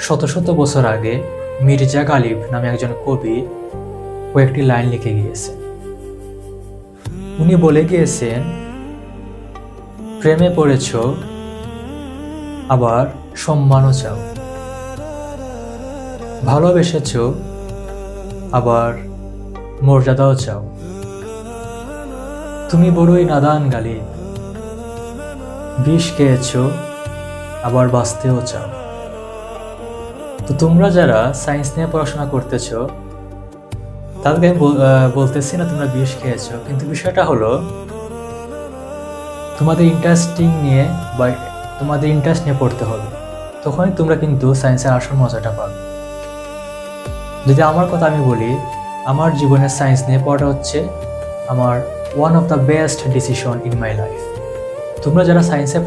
শত শত বছর আগে মির্জা গালিব নামে একজন কবি কয়েকটি লাইন লিখে গিয়েছেন। উনি বলে গিয়েছেন, প্রেমে পড়েছ আবার সম্মানও চাও, ভালোবেসেছ আবার মর্যাদাও চাও। তুমি বড়ই নাদান গালিব, বিষ খেয়েছ আবার বাঁচতেও চাও। তো তোমরা যারা সায়েন্স নিয়ে পড়াশোনা করতেছ তাদেরকে আমি বলতেছি না তোমরা বিষ খেয়েছো, কিন্তু বিষয়টা হলো তোমাদের ইন্টারেস্ট নিয়ে পড়তে হবে, তখনই তোমরা কিন্তু সায়েন্সের আসল মজাটা পাবে। যদি আমার কথা আমি বলি, আমার জীবনে সায়েন্স নিয়ে পড়াটা হচ্ছে আমার one of the best decision in my life. তোমরা যারা সায়েন্সে